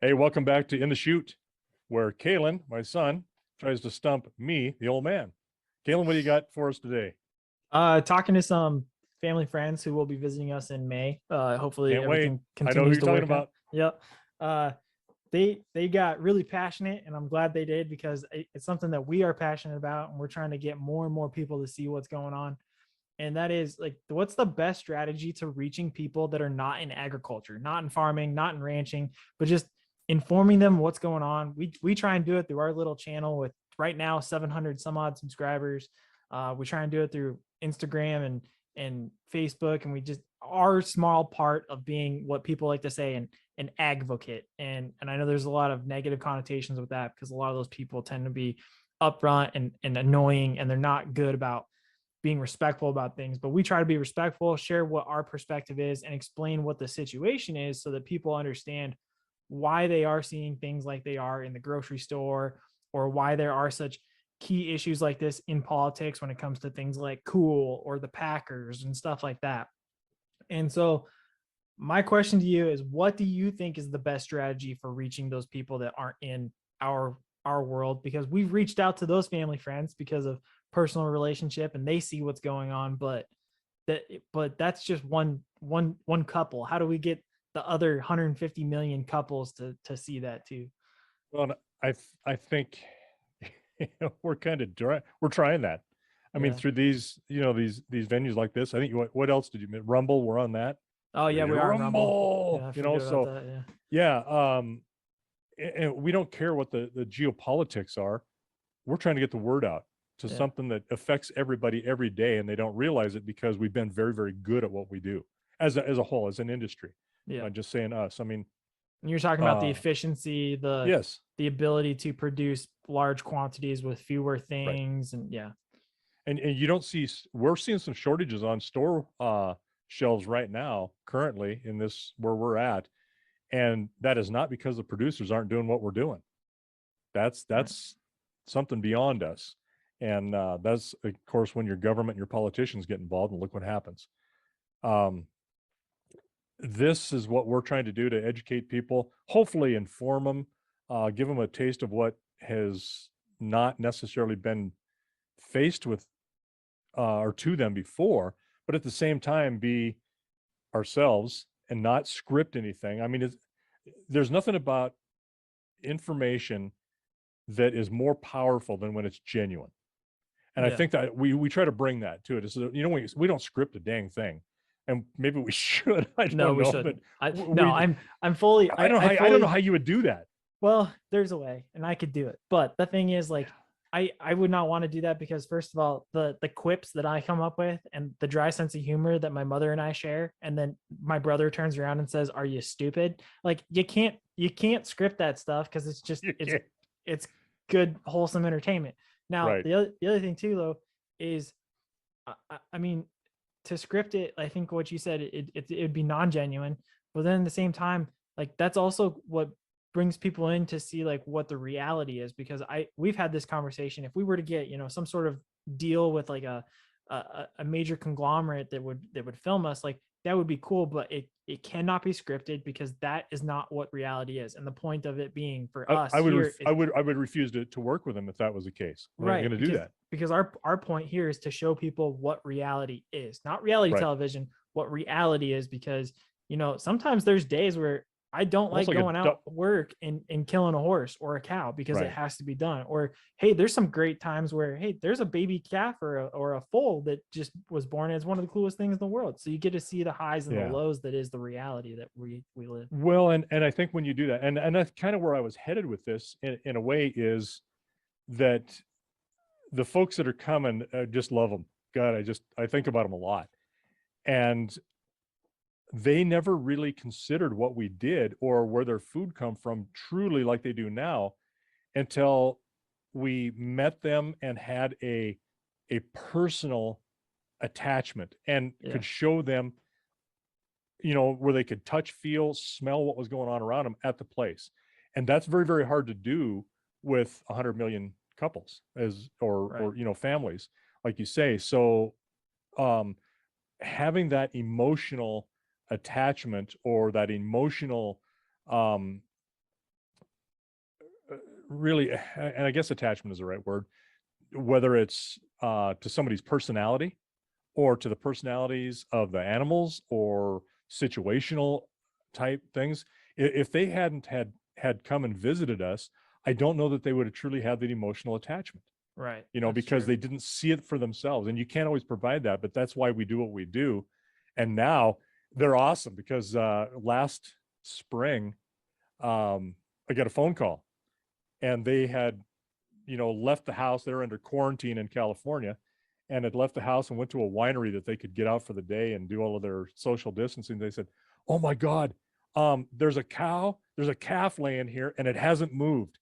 Hey, welcome back to In the Chute, where Calen, my son, tries to stump me, the old man. Calen, what do you got for us today? Talking to some family friends who will be visiting us in May. Hopefully Can't wait. everything I know who continues you're to talking work out. about. Yep. Uh, they got really passionate, and I'm glad they did because it's something that we are passionate about, and we're trying to get more and more people to see what's going on. And that is like, what's the best strategy to reaching people that are not in agriculture, not in farming, not in ranching, but just informing them what's going on. We try and do it through our little channel with right now 700 some odd subscribers. We try and do it through Instagram and Facebook, and we just our small part of being what people like to say an advocate. And I know there's a lot of negative connotations with that because a lot of those people tend to be upfront and annoying, and they're not good about being respectful about things. But we try to be respectful, share what our perspective is, and explain what the situation is so that people understand why they are seeing things like they are in the grocery store, or why there are such key issues like this in politics when it comes to things like cool or the Packers and stuff like that. And so my question to you is, what do you think is the best strategy for reaching those people that aren't in our world? Because we've reached out to those family friends because of personal relationship, and they see what's going on, but that's just one couple. How do we get the other 150 million couples to see that too? Well, I think we're kind of we're trying that. I mean, Yeah. through these venues like this. I think what else did you Rumble? We're on that. Oh yeah, we are in Rumble. Rumble. Yeah, I forget about So that. Yeah. yeah. And we don't care what the geopolitics are. We're trying to get the word out to Yeah. something that affects everybody every day, and they don't realize it because we've been very, very good at what we do as a whole, as an industry. Yeah. Not just saying us. I mean, And you're talking about the uh, efficiency, yes, the ability to produce large quantities with fewer right. things, and yeah. And you don't see we're seeing some shortages on store shelves right now, currently in this where we're at, and that is not because the producers aren't doing what we're doing. Right. That's something beyond us. And that's of course when your government and your politicians get involved, and look what happens. Um, this is what we're trying to do to educate people, hopefully inform them, give them a taste of what has not necessarily been faced with or to them before, but at the same time be ourselves and not script anything. I mean, there's nothing about information that is more powerful than when it's genuine. And I Yeah. think that we try to bring that to it. It's, we don't script a dang thing, and maybe we should. I No, don't we know, but shouldn't. I no, we I'm fully I don't know I how I don't know fully how you would do that. well, there's a way and I could do it. But the thing is, Yeah. like, I would not want to do that because first of all, the quips that I come up with and the dry sense of humor that my mother and I share, and then my brother turns around and says, "Are you stupid?" Like you can't script that stuff because it's just You it's can't. it's good wholesome entertainment. Now Right. the other thing too though is I mean, to script it, I think what you said, it would be non-genuine, but then at the same time, like that's also what brings people in to see like what the reality is. Because we've had this conversation. If we were to get, some sort of deal with like a major conglomerate that would film us, like that would be cool, but it cannot be scripted because that is not what reality is. And the point of it being for us here is I would refuse to work with them if that was the case. We're not going right, to do because that. our point here is to show people what reality is, not reality Right. television, what reality is. Because sometimes there's days where I don't Almost like like a going out work and killing a horse or a cow because it right. has to be done. Or hey, there's some great times where hey, there's a baby calf or a foal that just was born as one of the coolest things in the world. So you get to see the highs and the Yeah. lows that is the reality that we live. Well, and I think when you do that, and that's kind of where I was headed with this in a way, is that the folks that are coming, just love them. God, I think about them a lot, and they never really considered what we did or where their food come from truly like they do now until we met them and had a personal attachment and Yeah. could show them, where they could touch, feel, smell what was going on around them at the place. And that's very, very hard to do with 100 million couples Right. or families, like you say. So um, having that emotional attachment or that emotional um, really, and I guess attachment is the right word, whether it's to somebody's personality or to the personalities of the animals or situational type things. If they hadn't had come and visited us, I don't know that they would have truly had that emotional attachment, Right. because they didn't see it for themselves. And you can't always provide that, but that's why we do what we do. And now they're awesome because last spring, I got a phone call and they had, left the house. They're under quarantine in California and had left the house and went to a winery that they could get out for the day and do all of their social distancing. They said, "Oh my God, there's a calf laying here and it hasn't moved.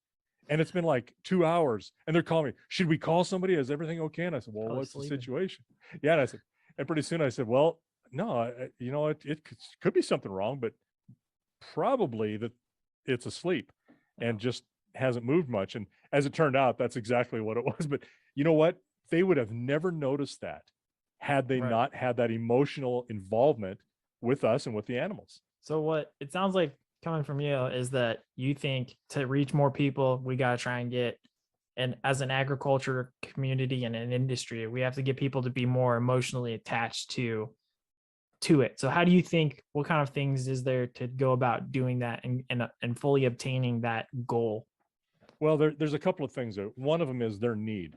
And it's been like 2 hours." And they're calling me, "Should we call somebody? Is everything okay?" And I said, "Well, Probably what's the sleeping. situation?" Yeah. And I said, and pretty soon I said, "Well, no, it could be something wrong, but probably that it's asleep Yeah. and just hasn't moved much." And as it turned out, that's exactly what it was. But you know what? They would have never noticed that had they Right. not had that emotional involvement with us and with the animals. So what it sounds like coming from you is that you think to reach more people, we got to try and get, and as an agriculture community and an industry, we have to get people to be more emotionally attached to it. So how do you think, what kind of things is there to go about doing that and fully obtaining that goal? Well, there's a couple of things there. One of them is their need.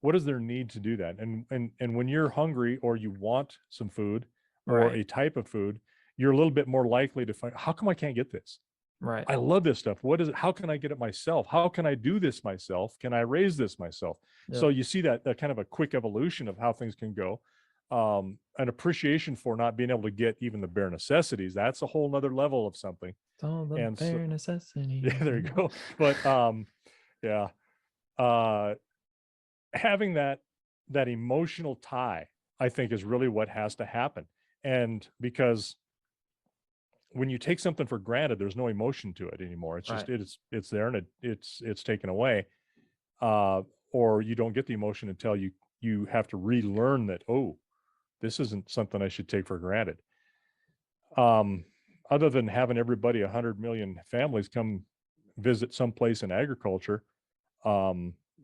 What is their need to do that? And when you're hungry or you want some food or Right. a type of food, you're a little bit more likely to find, how come I can't get this? Right. I love this stuff. What is it? How can I get it myself? How can I do this myself? Can I raise this myself? So Yep. you see that kind of a quick evolution of how things can go. An appreciation for not being able to get even the bare necessities. That's a whole nother level of something. It's all the And so, bare necessity. yeah, there you go. But yeah, uh, having that emotional tie, I think, is really what has to happen. And because when you take something for granted, there's no emotion to it anymore. It's just Right. it's there and it's taken away. Uh, or you don't get the emotion until you have to relearn that, oh, this isn't something I should take for granted. Um, Other than having everybody, 100 million families come visit someplace in agriculture,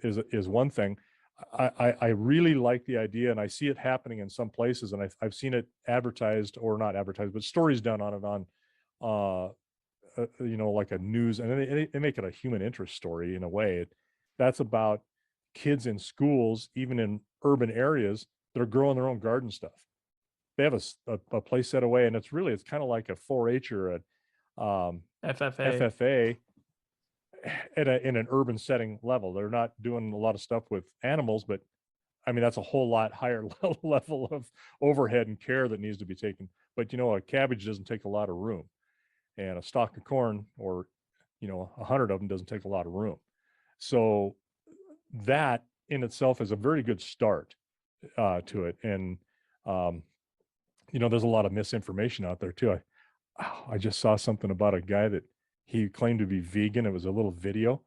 is one thing. I really like the idea, and I see it happening in some places, and I've seen it advertised, or not advertised, but stories done on it on, like a news, and they make it a human interest story in a way. That's about kids in schools, even in urban areas, that are growing their own garden stuff. They have a place set away, and it's kind of like a 4-H or a FFA. FFA in an urban setting level. They're not doing a lot of stuff with animals, but I mean, that's a whole lot higher level of overhead and care that needs to be taken. But a cabbage doesn't take a lot of room, and a stalk of corn, or 100 of them, doesn't take a lot of room. So that in itself is a very good start to it. And there's a lot of misinformation out there too. I just saw something about a guy that he claimed to be vegan. It was a little video,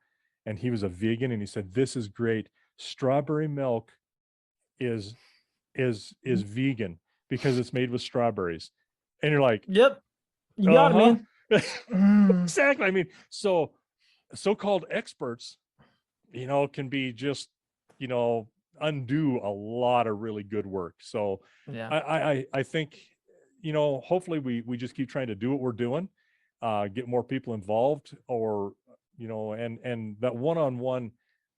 and he was a vegan, and he said, "This is great. Strawberry milk is is vegan because it's made with strawberries." And you're like, Yep. You got it, "Uh-huh." man. Mm. Exactly. I mean, so-called experts, can be just, you know, undo a lot of really good work. So Yeah. I think, hopefully we just keep trying to do what we're doing, get more people involved, or, and that one-on-one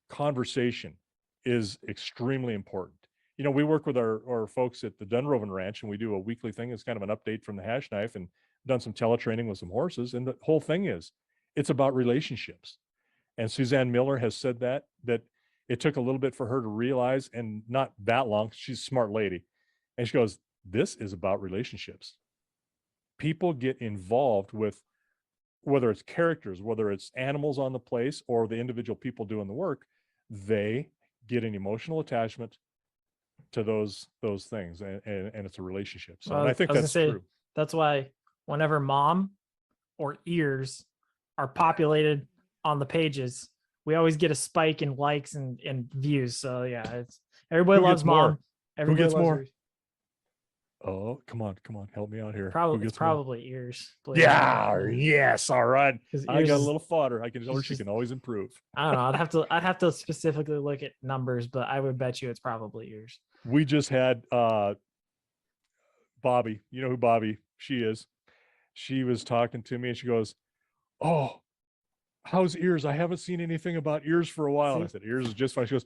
conversation is extremely important. We work with our folks at the Dunroven Ranch, and we do a weekly thing. It's kind of an update from the Hashknife, and done some teletraining with some horses. And the whole thing is, it's about relationships. And Suzanne Miller has said that it took a little bit for her to realize, and not that long. She's a smart lady. And she goes, this is about relationships. People get involved with, whether it's characters, whether it's animals on the place, or the individual people doing the work, they get an emotional attachment to those things, and it's a relationship. So, and I Well, think I was gonna that's say true. that's why whenever mom or ears are populated on the pages, we always get a spike in likes and views. So yeah, it's everybody Who loves gets mom. more? Who Everybody gets loves more? her. Oh, come on, help me out here. Who Probably it's gets one? probably ears. believe it or not. Yeah, yes, all right. 'Cause I ears got a is- little fodder. I can tell her she's she just- can always improve. I don't know. I'd have to specifically look at numbers, but I would bet you it's probably ears. We just had Bobby. You know who Bobby she is. She was talking to me and she goes, "Oh, how's ears? I haven't seen anything about ears for a while." And I See? said, "Ears is just fine." She goes,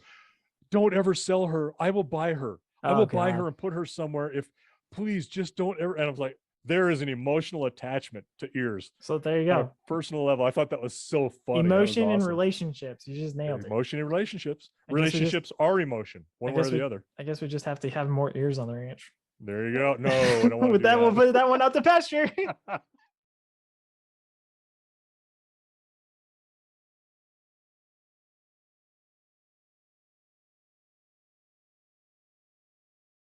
"Don't ever sell her. I will buy her. I Oh, will buy her God. and put her somewhere. If please just don't ever." And I was like, there is an emotional attachment to ears So there you on a go. personal level. I thought that was so funny. That was Emotion in awesome. relationships. You just nailed it. Emotion in relationships. I guess we just- Relationships are emotion, one way or the other. I guess we just have to have more ears on the ranch. There you go. No, I don't want to With do that, we'll that. put that one out to pasture.